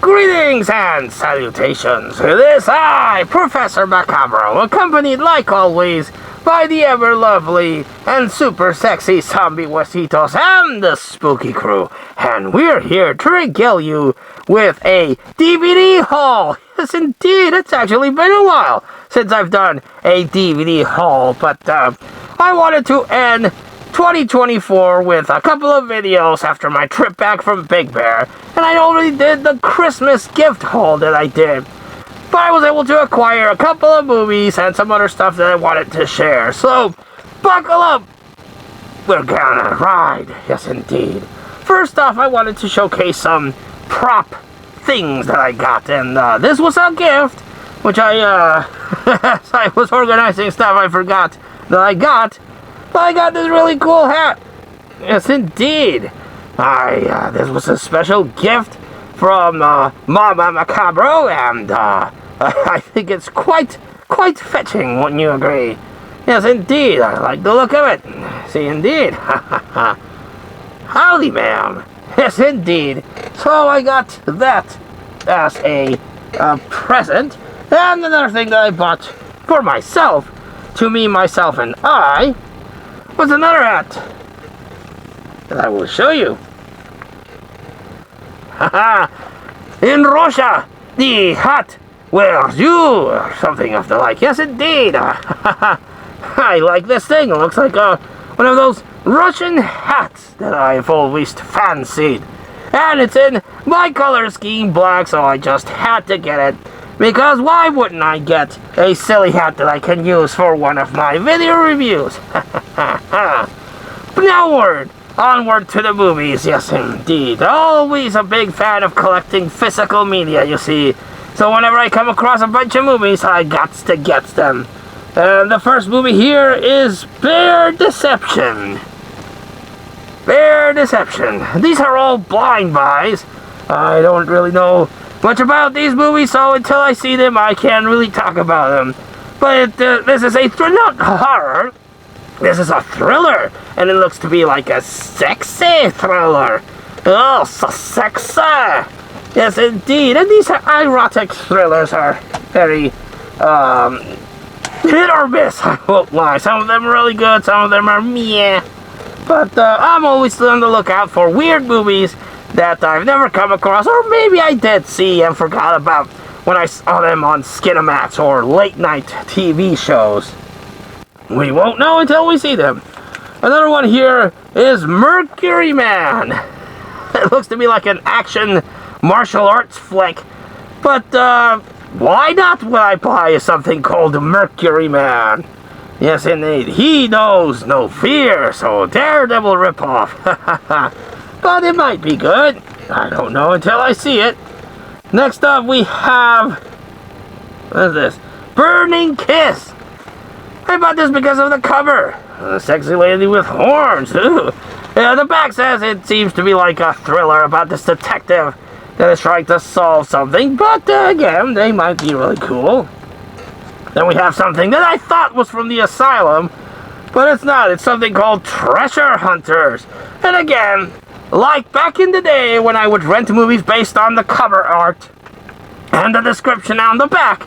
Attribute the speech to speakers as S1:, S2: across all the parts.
S1: Greetings and salutations. It is I, Professor Macabro, accompanied like always by the ever lovely and super sexy zombie Wasitos and the spooky crew. And we're here to regale you with a DVD haul. Yes, indeed, it's actually been a while since I've done a DVD haul, but I wanted to end 2024 with a couple of videos after my trip back from Big Bear, and I already did the Christmas gift haul that I did, but I was able to acquire a couple of movies and some other stuff that I wanted to share, so buckle up, we're gonna ride, yes indeed. First off, I wanted to showcase some prop things that I got, and this was a gift, which I as I was organizing stuff, I forgot that I got this really cool hat. Yes, indeed. This was a special gift from Mama Macabro, and I think it's quite fetching, wouldn't you agree? Yes, indeed. I like the look of it. See, indeed. Howdy, ma'am. Yes, indeed. So I got that as a present. And another thing that I bought for myself, to me, myself, and I, was another hat that I will show you. Haha! In Russia, the hat wears you, or something of the like. Yes, indeed. I like this thing. It looks like one of those Russian hats that I've always fancied. And it's in my color scheme, black, so I just had to get it. Because why wouldn't I get a silly hat that I can use for one of my video reviews? But now onward to the movies, yes indeed. Always a big fan of collecting physical media, you see. So whenever I come across a bunch of movies, I gots to get them. And the first movie here is Bear Deception. Bear Deception. These are all blind buys. I don't really know much about these movies, so until I see them, I can't really talk about them. But this is a not horror. This is a thriller, and it looks to be like a sexy thriller. Oh, so sexy! Yes, indeed. And these erotic thrillers are very hit or miss. I won't lie. Some of them are really good. Some of them are meh. But I'm always on the lookout for weird movies that I've never come across, or maybe I did see and forgot about when I saw them on Skinamax or late night TV shows. We won't know until we see them. Another one here is Mercury Man. It looks to me like an action martial arts flick, but why not would I buy something called Mercury Man? Yes, indeed. He knows no fear, so Daredevil ripoff. But it might be good. I don't know until I see it. Next up we have, what is this? Burning Kiss. I bought this because of the cover. A sexy lady with horns. Ooh. Yeah, the back says it seems to be like a thriller about this detective that is trying to solve something. But again, they might be really cool. Then we have something that I thought was from the asylum, but it's not. It's something called Treasure Hunters. And again, like back in the day when I would rent movies based on the cover art and the description on the back,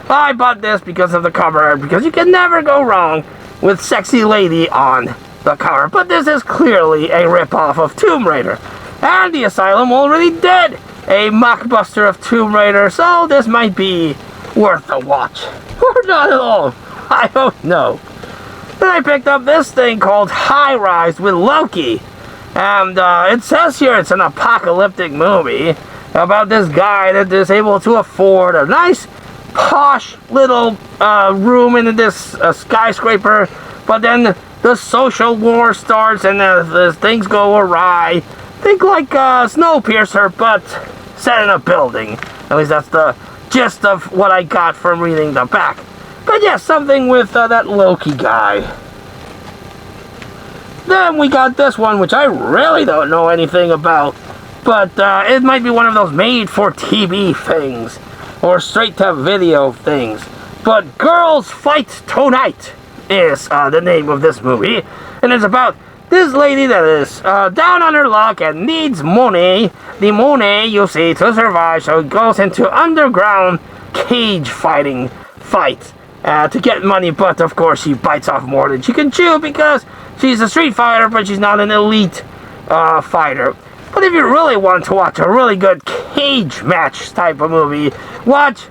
S1: I bought this because of the cover art, because you can never go wrong with sexy lady on the cover. But this is clearly a ripoff of Tomb Raider, and the Asylum already did a mockbuster of Tomb Raider, so this might be worth a watch. Or not at all. I don't know. Then I picked up this thing called High Rise with Loki. And it says here it's an apocalyptic movie about this guy that is able to afford a nice, posh little room in this skyscraper. But then the social war starts and the things go awry. Think like Snowpiercer, but set in a building. At least that's the gist of what I got from reading the back. But yeah, something with that Loki guy. Then we got this one, which I really don't know anything about, but it might be one of those made-for-TV things, or straight-to-video things. But Girls Fight Tonight is the name of this movie, and it's about this lady that is down on her luck and needs money. The money, you see, to survive. So goes into underground cage fights to get money. But of course, she bites off more than she can chew because she's a street fighter, but she's not an elite fighter. But if you really want to watch a really good cage match type of movie, watch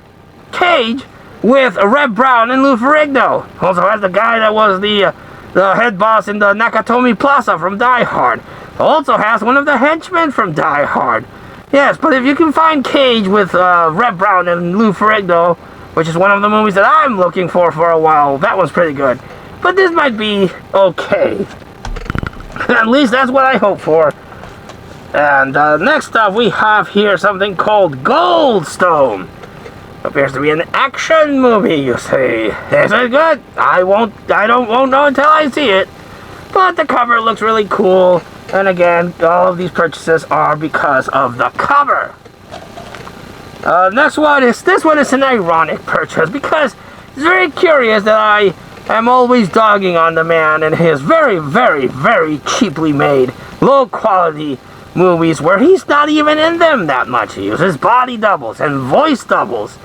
S1: Cage with Reb Brown and Lou Ferrigno. Also has the guy that was the head boss in the Nakatomi Plaza from Die Hard. Also has one of the henchmen from Die Hard. Yes, but if you can find Cage with Reb Brown and Lou Ferrigno, which is one of the movies that I'm looking for a while, that one's pretty good. But this might be okay. At least that's what I hope for. And next up we have here something called Goldstone. Appears to be an action movie, you see. Is it good? I won't know until I see it. But the cover looks really cool. And again, all of these purchases are because of the cover. This one is an ironic purchase because it's very curious that I am always dogging on the man and his very, very, very cheaply made, low quality movies where he's not even in them that much. He uses body doubles and voice doubles.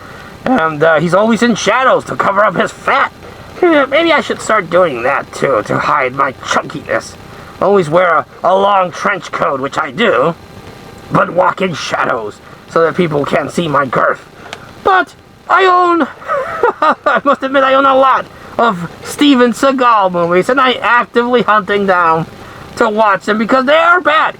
S1: And he's always in shadows to cover up his fat. Maybe I should start doing that too, to hide my chunkiness. Always wear a long trench coat, which I do, but walk in shadows so that people can't see my girth. But I own, I must admit, I own a lot of Steven Seagal movies, and I actively hunting down to watch them because they are bad.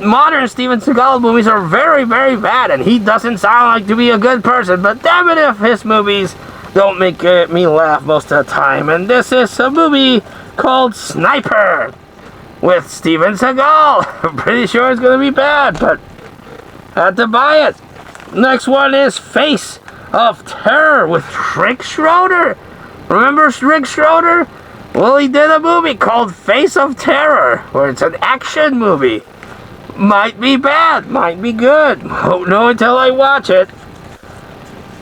S1: Modern Steven Seagal movies are very, very bad, and he doesn't sound like to be a good person, but damn it if his movies don't make me laugh most of the time. And this is a movie called Sniper with Steven Seagal. I'm pretty sure it's going to be bad, but I had to buy it. Next one is Face of Terror with Rick Schroeder. Remember Rick Schroeder? Well, he did a movie called Face of Terror, where it's an action movie. Might be bad, might be good. Won't know until I watch it.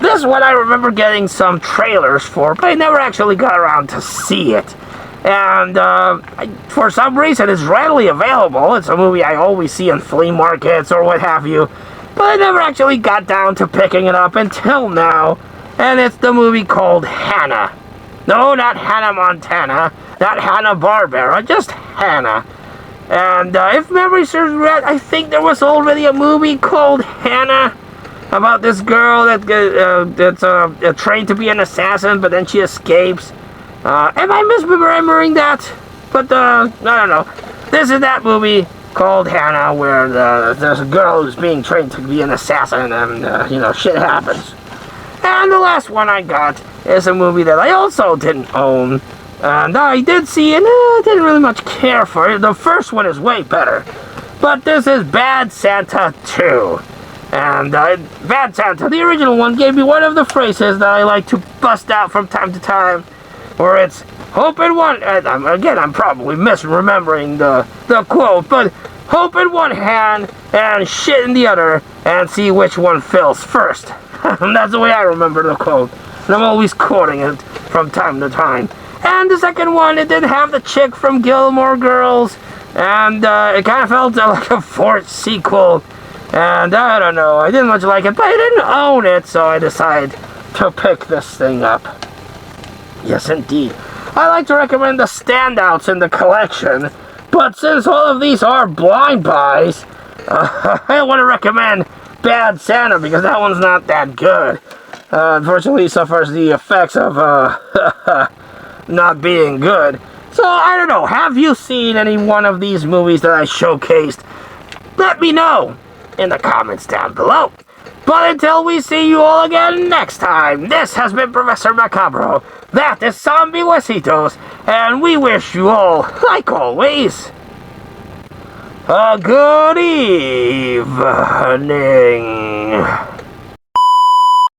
S1: This one I remember getting some trailers for, but I never actually got around to see it. And for some reason it's readily available. It's a movie I always see in flea markets or what have you. But I never actually got down to picking it up until now. And it's the movie called Hannah. No, not Hannah Montana. Not Hanna-Barbera, just Hannah. And if memory serves right, I think there was already a movie called Hannah about this girl that's trained to be an assassin, but then she escapes. Am I misremembering that? But I don't know. This is that movie called Hannah where there's a girl who's being trained to be an assassin, and shit happens. And the last one I got is a movie that I also didn't own. And I did see it, I didn't really much care for it. The first one is way better. But this is Bad Santa 2. And Bad Santa, the original one, gave me one of the phrases that I like to bust out from time to time. Where it's, hope in one, again, I'm probably misremembering the quote, but hope in one hand and shit in the other, and see which one fills first. And that's the way I remember the quote. And I'm always quoting it from time to time. And the second one, it didn't have the chick from Gilmore Girls. And it kind of felt like a fourth sequel. And I don't know, I didn't much like it, but I didn't own it, so I decided to pick this thing up. Yes, indeed. I like to recommend the standouts in the collection. But since all of these are blind buys, I want to recommend Bad Santa because that one's not that good. Unfortunately, it suffers the effects of not being good. So, I don't know, have you seen any one of these movies that I showcased? Let me know in the comments down below. But until we see you all again next time, this has been Professor Macabro, that is Zombie Huesitos, and we wish you all, like always, a good evening.